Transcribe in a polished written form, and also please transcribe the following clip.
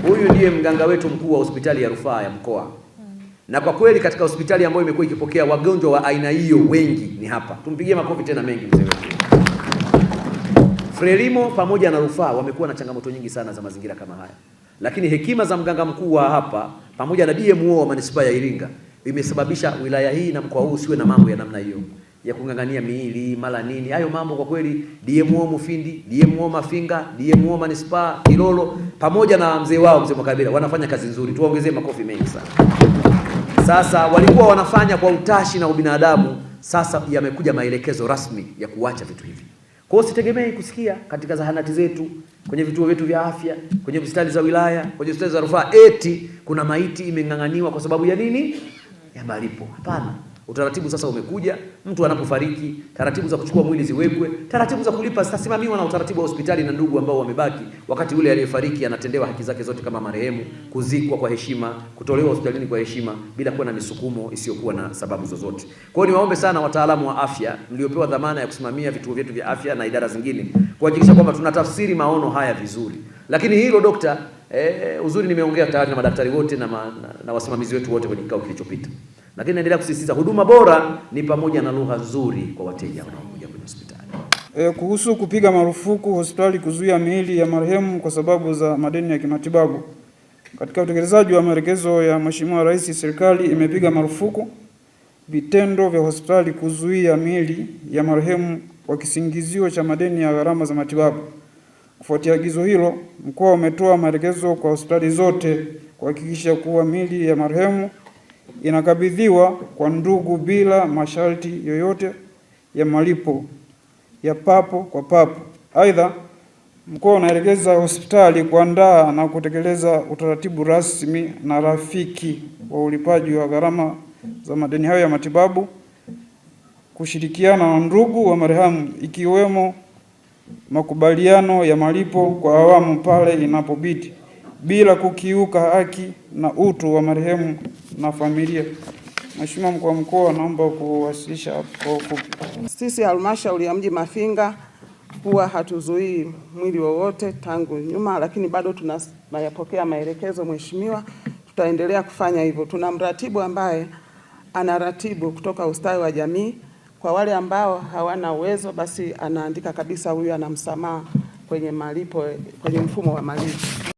Huyu ndiye mganga wetu mkuu wa hospitali ya rufaa ya mkoa. Na kwa kweli katika hospitali ambayo imekuwa ikipokea wagonjwa wa aina hiyo wengi ni hapa. Tumpigie makofi tena mengi mzee wetu. Frelimo pamoja na rufaa wamekuwa na changamoto nyingi sana za mazingira kama haya. Lakini hekima za mganga mkuu wa hapa pamoja na DMO wa manispaa ya Iringa imesababisha wilaya hii na mkoa huu usiwe na mambo ya namna hiyo ya kungangania miili mala nini. Hayo mambo kwa kweli DMO Mufindi, DMO Mafinga, DMO manispaa Kilolo pamoja na mzee wao mzee Makabila wanafanya kazi nzuri. Tuwaongezee makofi mengi sana. Sasa walikuwa wanafanya kwa utashi na ubinadamu, sasa yamekuja maelekezo rasmi ya kuacha vitu hivi. Kwa hiyo sitegemei kusikia katika zahanati zetu, kwenye vituo vyetu vya afya, kwenye hospitali za wilaya, kwenye hospitali za rufaa eti kuna maiti imeng'ang'aniwa kwa sababu ya nini? Ya malipo. Hapana. Utaratibu sasa umekuja, mtu anapofariki, taratibu za kuchukua mwili ziwekwe, taratibu za kulipa zitasimamiwa na utaratibu wa hospitali na ndugu ambao wamebaki, wakati ule aliyefariki anatendewa haki zake zote kama marehemu, kuzikwa kwa heshima, kutolewa hospitalini kwa heshima bila kuwa na misukumo isiyokuwa na sababu zozote. Kwa hiyo niwaombe sana wataalamu wa afya mliopewa dhamana ya kusimamia vituo vyetu vya afya na idara zingine kuhakikisha kwamba tunatafsiri maono haya vizuri. Lakini hilo dokta, uzuri nimeongea tayari na madaktari wote na wasimamizi wetu wote kwenye kikao kilichopita. Lakini naendelea kusisitiza huduma bora ni pamoja na lugha nzuri kwa wateja wanaokuja kwenye hospitali. Kuhusu kupiga marufuku hospitali kuzuia miili ya marehemu kwa sababu za madeni ya kimatibabu. Katika utekelezaji wa maelekezo ya Mheshimiwa Rais, serikali imepiga marufuku vitendo vya hospitali kuzuia miili ya marehemu kwa kisingizio cha madeni ya gharama za matibabu. Kufuatia agizo hilo, mkoa umetoa maelekezo kwa hospitali zote kuhakikisha kuwa miili ya marehemu inakabidhiwa kwa ndugu bila masharti yoyote ya malipo ya papo kwa papo. Aidha, mkoa unaelekeza hospitali kuandaa na kutekeleza utaratibu rasmi na rafiki wa ulipaji wa gharama za madeni hayo ya matibabu, kushirikiana na ndugu wa marehemu, ikiwemo makubaliano ya malipo kwa awamu pale inapobidi, bila kukiuka haki na utu wa marehemu na familia. Mheshimiwa Mkuu wa Mkoa, naomba kuwasilisha kwa ufupi. Sisi halmashauri ya mji Mafinga huwa hatuzuii mwili wowote tangu nyuma, lakini bado tunayapokea maelekezo mheshimiwa, tutaendelea kufanya hivyo. Tuna mratibu ambaye anaratibu kutoka ustawi wa jamii. Kwa wale ambao hawana uwezo, basi anaandika kabisa huyu ana msamaha kwenye malipo, kwenye mfumo wa malipo.